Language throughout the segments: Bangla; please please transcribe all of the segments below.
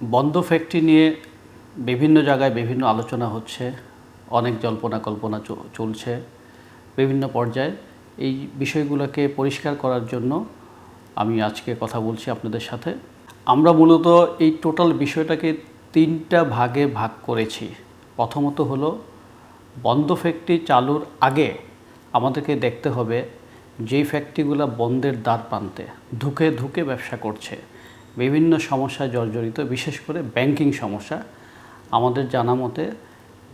বন্ধ ফ্যাক্টরি নিয়ে বিভিন্ন জায়গায় বিভিন্ন আলোচনা হচ্ছে, অনেক জল্পনা কল্পনা চলছে বিভিন্ন পর্যায়ে। এই বিষয়গুলোকে পরিষ্কার করার জন্য আমি আজকে কথা বলছি আপনাদের সাথে। আমরা মূলত এই টোটাল বিষয়টাকে তিনটা ভাগে ভাগ করেছি। প্রথমত হলো বন্ধ ফ্যাক্টরি চালুর আগে আমাদেরকে দেখতে হবে যেই ফ্যাক্টরিগুলো বন্ধের দ্বার প্রান্তে ধুকে ধুকে ব্যবসা করছে, বিভিন্ন সমস্যায় জর্জরিত, বিশেষ করে ব্যাংকিং সমস্যা। আমাদের জানা মতে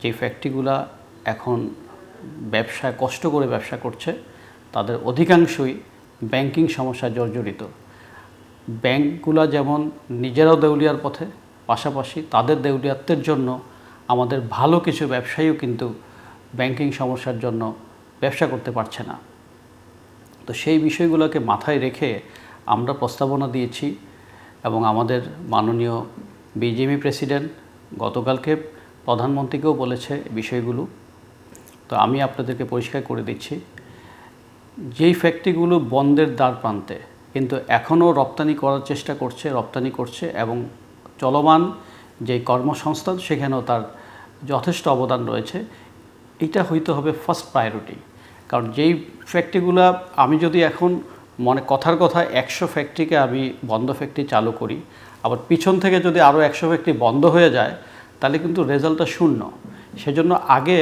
যে ফ্যাক্টরিগুলো এখন ব্যবসায় কষ্ট করে ব্যবসা করছে তাদের অধিকাংশই ব্যাংকিং সমস্যায় জর্জরিত। ব্যাংকগুলো যেমন নিজেরাও দেউলিয়ার পথে, পাশাপাশি তাদের দেউলিয়াত্বের জন্য আমাদের ভালো কিছু ব্যবসায়ীও কিন্তু ব্যাংকিং সমস্যার জন্য ব্যবসা করতে পারছে না। তো সেই বিষয়গুলোকে মাথায় রেখে আমরা প্রস্তাবনা দিয়েছি এবং আমাদের মাননীয় বিজেপি প্রেসিডেন্ট গতকালকে প্রধানমন্ত্রীকেও বলেছে বিষয়গুলো। তো আমি আপনাদেরকে পরিষ্কার করে দিচ্ছি, যেই ফ্যাক্টরিগুলো বন্ধের দ্বার প্রান্তে কিন্তু এখনও রপ্তানি করার চেষ্টা করছে, রপ্তানি করছে এবং চলমান যে কর্মসংস্থান সেখানেও তার যথেষ্ট অবদান রয়েছে, এটা হইতে হবে ফার্স্ট প্রায়োরিটি। কারণ যেই ফ্যাক্টরিগুলো আমি যদি এখন কথার কথা 100 ফ্যাক্টরিকে আমি বন্ধ ফ্যাক্টরি চালু করি, আবার পিছন থেকে যদি আরও 100 ফ্যাক্টরি বন্ধ হয়ে যায় তাহলে কিন্তু রেজাল্টটা শূন্য। সেজন্য আগে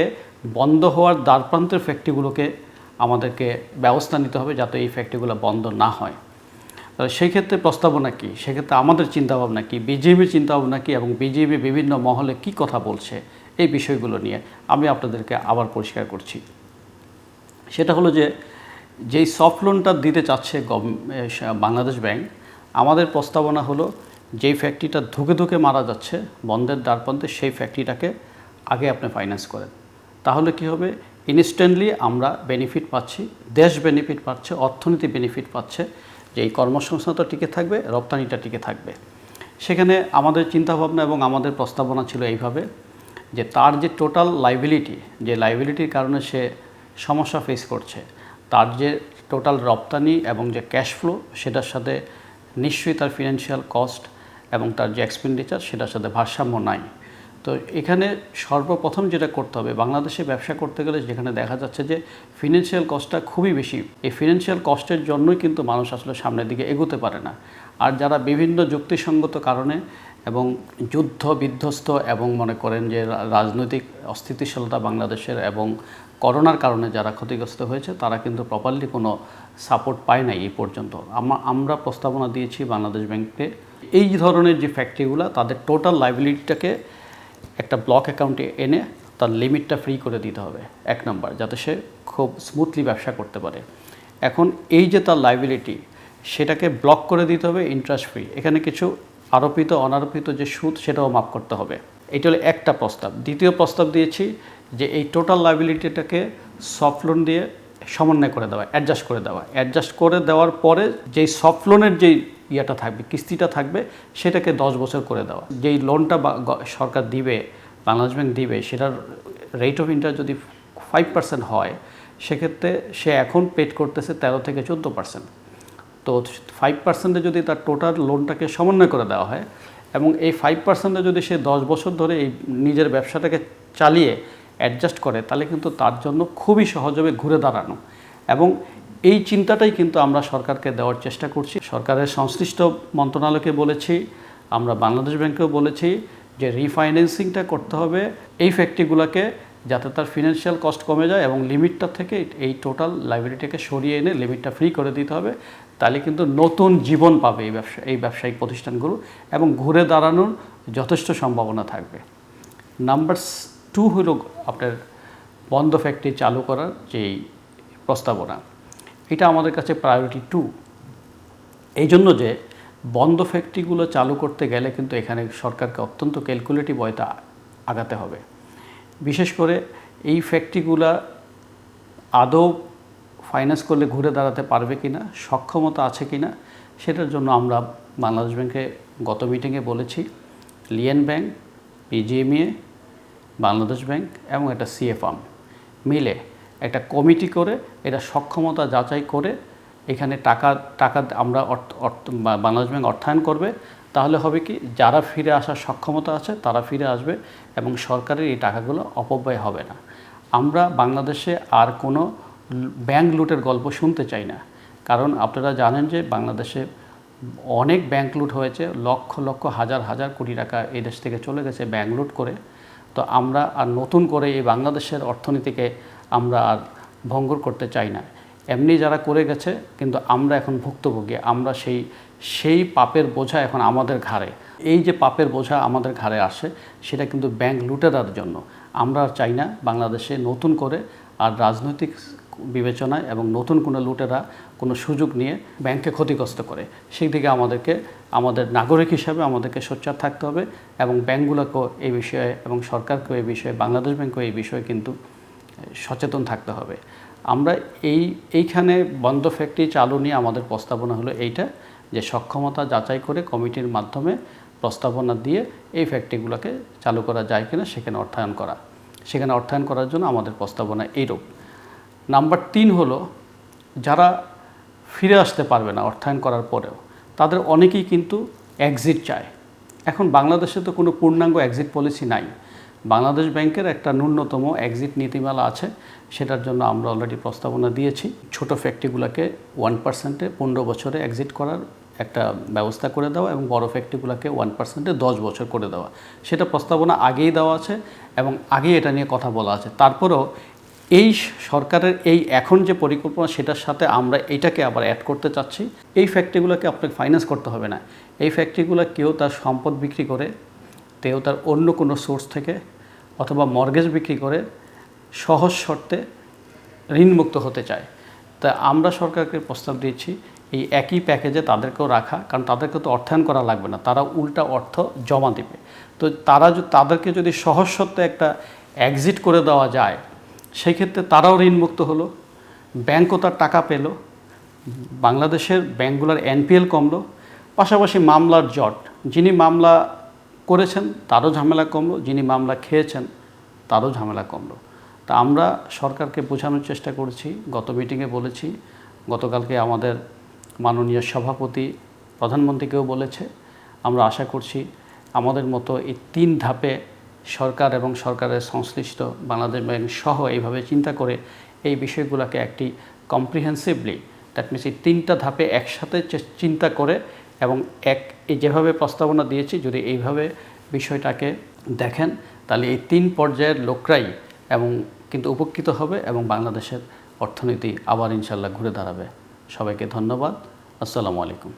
বন্ধ হওয়ার দ্বারপ্রান্তের ফ্যাক্টরিগুলোকে আমাদেরকে ব্যবস্থা নিতে হবে যাতে এই ফ্যাক্টরিগুলো বন্ধ না হয়। সেই ক্ষেত্রে প্রস্তাবনা কী, সেক্ষেত্রে আমাদের চিন্তাভাবনা কী, বিজেপির চিন্তাভাবনা কী এবং বিজেপি বিভিন্ন মহলে কী কথা বলছে এই বিষয়গুলো নিয়ে আমি আপনাদেরকে আবার পরিষ্কার করছি। সেটা হলো যে যেই সফট লোনটা দিতে চাচ্ছে বাংলাদেশ ব্যাংক, আমাদের প্রস্তাবনা হলো যেই ফ্যাক্টরিটা ধুকে ধুকে মারা যাচ্ছে বন্ধের দ্বারপ্রান্তে সেই ফ্যাক্টরিটাকে আগে আপনি ফাইন্যান্স করেন। তাহলে কি হবে, ইনস্ট্যান্টলি আমরা বেনিফিট পাচ্ছি, দেশ বেনিফিট পাচ্ছে, অর্থনীতি বেনিফিট পাচ্ছে, যে এই কর্মসংস্থানটা টিকে থাকবে, রপ্তানিটা টিকে থাকবে। সেখানে আমাদের চিন্তাভাবনা এবং আমাদের প্রস্তাবনা ছিল এইভাবে যে তার যে টোটাল লাইবিলিটি, যে লাইবিলিটির কারণে সে সমস্যা ফেস করছে, তার যে টোটাল রপ্তানি এবং যে ক্যাশ ফ্লো সেটার সাথে নিশ্চয়ই তার ফিনান্সিয়াল কস্ট এবং তার যে এক্সপেন্ডিচার সেটার সাথে ভারসাম্য নাই। তো এখানে সর্বপ্রথম যেটা করতে হবে, বাংলাদেশে ব্যবসা করতে গেলে যেখানে দেখা যাচ্ছে যে ফিনান্সিয়াল কস্টটা খুবই বেশি, এই ফিনান্সিয়াল কস্টের জন্যই কিন্তু মানুষ আসলে সামনের দিকে এগোতে পারে না। আর যারা বিভিন্ন যুক্তিসঙ্গত কারণে এবং যুদ্ধ বিধ্বস্ত এবং মনে করেন যে রাজনৈতিক অস্থিতিশীলতা বাংলাদেশের এবং করোনার কারণে যারা ক্ষতিগ্রস্ত হয়েছে তারা কিন্তু প্রপারলি কোনো সাপোর্ট পায় নাই এই পর্যন্ত। আমরা প্রস্তাবনা দিয়েছি বাংলাদেশ ব্যাংককে এই ধরনের যে ফ্যাক্টরিগুলো তাদের টোটাল লাইবিলিটিটাকে একটা ব্লক অ্যাকাউন্টে এনে তার লিমিটটা ফ্রি করে দিতে হবে, এক নম্বর, যাতে সে খুব স্মুথলি ব্যবসা করতে পারে। এখন এই যে তার লাইবিলিটি সেটাকে ব্লক করে দিতে হবে ইন্টারেস্ট ফ্রি, এখানে কিছু আরোপিত অনারোপিত যে সুদ সেটাও মাফ করতে হবে। এটা হলো একটা প্রস্তাব। দ্বিতীয় প্রস্তাব দিয়েছি যে এই টোটাল লাইবিলিটিটাকে সফট লোন দিয়ে সমন্বয় করে দেওয়া, অ্যাডজাস্ট করে দেওয়ার পরে যেই সফট লোনের যেই ইয়েটা থাকবে, কিস্তিটা থাকবে, সেটাকে 10 বছর করে দেওয়া। যেই লোনটা সরকার দিবে, বাংলাদেশ ব্যাংক দিবে, সেটার রেট অফ ইন্টারেস্ট যদি 5% হয়, সেক্ষেত্রে সে এখন পেড করতেছে 13 থেকে 14%। তো 5%-এ যদি তার টোটাল লোনটাকে সমন্বয় করে দেওয়া হয় এবং এই 5%-এ যদি সে 10 বছর ধরে এই নিজের ব্যবসাটাকে চালিয়ে অ্যাডজাস্ট করে, তাহলে কিন্তু তার জন্য খুবই সহজ হবে ঘুরে দাঁড়ানো। এবং এই চিন্তাটাই কিন্তু আমরা সরকারকে দেওয়ার চেষ্টা করছি। সরকারের সংশ্লিষ্ট মন্ত্রণালয়কে বলেছি, আমরা বাংলাদেশ ব্যাংকেও বলেছি যে রিফাইন্যান্সিংটা করতে হবে এই ফ্যাক্টরিগুলোকে, যাতে তার ফিনান্সিয়াল কস্ট কমে যায় এবং লিমিটটা থেকে এই টোটাল লাইবিলিটিকে সরিয়ে এনে লিমিটটা ফ্রি করে দিতে হবে। তাহলে কিন্তু নতুন জীবন পাবে এই ব্যবসায়িক প্রতিষ্ঠানগুলো এবং ঘুরে দাঁড়ানোর যথেষ্ট সম্ভাবনা থাকবে। নাম্বার 2 হলো আপনার বন্ধ ফ্যাক্টরি চালু করার যেই প্রস্তাবনা, এটা আমাদের কাছে প্রায়োরিটি 2। এই জন্য যে বন্ধ ফ্যাক্টরিগুলো চালু করতে গেলে কিন্তু এখানে সরকারকে অত্যন্ত ক্যালকুলেটিভ ওয়েতে আগাতে হবে। বিশেষ করে এই ফ্যাক্টরিগুলো আদৌ ফাইন্যান্স করলে ঘুরে দাঁড়াতে পারবে কি না, সক্ষমতা আছে কি না, সেটার জন্য আমরা বাংলাদেশ ব্যাংকে গত মিটিংয়ে বলেছি লিয়েন ব্যাংক, পিজিএমইএ, বাংলাদেশ ব্যাংক এবং একটা সিএফআম মিলে একটা কমিটি করে এটা সক্ষমতা যাচাই করে এখানে টাকা আমরা বাংলাদেশ ব্যাংক অর্থায়ন করবে। তাহলে হবে কি, যারা ফিরে আসার সক্ষমতা আছে তারা ফিরে আসবে এবং সরকারের এই টাকাগুলো অপব্যয় হবে না। আমরা বাংলাদেশে আর কোনো ব্যাংক লুটের গল্প শুনতে চাই না। কারণ আপনারা জানেন যে বাংলাদেশে অনেক ব্যাংক লুট হয়েছে, লক্ষ লক্ষ হাজার হাজার কোটি টাকা এই দেশ থেকে চলে গেছে ব্যাংক লুট করে। তো আমরা আর নতুন করে এই বাংলাদেশের অর্থনীতিকে আমরা আর ভঙ্গুর করতে চাই না। এমনি যারা করে গেছে, কিন্তু আমরা এখন ভুক্তভোগী। আমরা সেই পাপের বোঝা এখন আমাদের ঘাড়ে। এই যে পাপের বোঝা আমাদের ঘাড়ে আসে, সেটা কিন্তু ব্যাংক লুটেরার জন্য। আমরা আর চাই না বাংলাদেশে নতুন করে আর রাজনৈতিক বিবেচনায় এবং নতুন কোনো লুটেরা কোনো সুযোগ নিয়ে ব্যাংককে ক্ষতিগ্রস্ত করে। সেই দিকে আমাদের নাগরিক হিসাবে আমাদেরকে সোচ্চার থাকতে হবে এবং ব্যাংকগুলোকেও এই বিষয়ে এবং সরকারকেও এই বিষয়ে, বাংলাদেশ ব্যাংকও এই বিষয়ে কিন্তু সচেতন থাকতে হবে। আমরা এইখানে বন্ধ ফ্যাক্টরি চালু নিয়ে আমাদের প্রস্তাবনা হলো এইটা, যে সক্ষমতা যাচাই করে কমিটির মাধ্যমে প্রস্তাবনা দিয়ে এই ফ্যাক্টরিগুলোকে চালু করা যায় কিনা সেখানে অর্থায়ন করার জন্য আমাদের প্রস্তাবনা এইরূপ। নাম্বার 3 হলো, যারা ফিরে আসতে পারবে না অর্থায়ন করার পরেও, তাদের অনেকেই কিন্তু এক্সিট চায়। এখন বাংলাদেশে তো কোনো পূর্ণাঙ্গ এক্সিট পলিসি নাই। বাংলাদেশ ব্যাংকের একটা ন্যূনতম এক্সিট নীতিমালা আছে, সেটার জন্য আমরা অলরেডি প্রস্তাবনা দিয়েছি। ছোট ফ্যাক্টরিগুলোকে 1%-এ 15 বছরে এক্সিট করার একটা ব্যবস্থা করে দেওয়া এবং বড় ফ্যাক্টরিগুলোকে 1%-এ 10 বছর করে দেওয়া, সেটা প্রস্তাবনা আগেই দেওয়া আছে এবং আগেই এটা নিয়ে কথা বলা আছে। তারপরেও এই সরকারের এই এখন যে পরিকল্পনা, সেটার সাথে আমরা এইটাকে আবার অ্যাড করতে চাচ্ছি। এই ফ্যাক্টরিগুলোকে আপনাকে ফাইন্যান্স করতে হবে না। এই ফ্যাক্টরিগুলো কেউ তার সম্পদ বিক্রি করে, কেউ তার অন্য কোনো সোর্স থেকে অথবা মর্গেজ বিক্রি করে সহজ শর্তে ঋণমুক্ত হতে চায়। তা আমরা সরকারকে প্রস্তাব দিয়েছি এই একই প্যাকেজে তাদেরকেও রাখা, কারণ তাদেরকে তো অর্থায়ন করা লাগবে না, তারা উল্টা অর্থ জমা দেবে। তো তাদেরকে যদি সহজ শর্তে একটা এক্সিট করে দেওয়া যায়, সেই ক্ষেত্রে তারাও ঋণমুক্ত হলো, ব্যাংকও তার টাকা পেল, বাংলাদেশের ব্যাংকগুলোর এনপিএল কমলো, পাশাপাশি মামলার জট, যিনি মামলা করেছেন তারও ঝামেলা কমলো, যিনি মামলা খেয়েছেন তারও ঝামেলা কমলো। তা আমরা সরকারকে বোঝানোর চেষ্টা করেছি, গত মিটিংয়ে বলেছি, গতকালকে আমাদের মাননীয় সভাপতি প্রধানমন্ত্রীকেও বলেছে। আমরা আশা করছি আমাদের মতো এই 3 ধাপে সরকার এবং সরকারের সংশ্লিষ্ট বাংলাদেশ ব্যাংক সহ এইভাবে চিন্তা করে এই বিষয়গুলোকে একটি কম্প্রিহেন্সিভলি, দ্যাট মিনস এই 3টা ধাপে একসাথে চিন্তা করে এবং এই যেভাবে প্রস্তাবনা দিয়েছি, যদি এইভাবে বিষয়টাকে দেখেন, তাহলে এই 3 পর্যায়ের লোকরাই কিন্তু উপকৃত হবে এবং বাংলাদেশের অর্থনীতি আবার ইনশাল্লাহ ঘুরে দাঁড়াবে। সবাইকে ধন্যবাদ। আসসালামু আলাইকুম।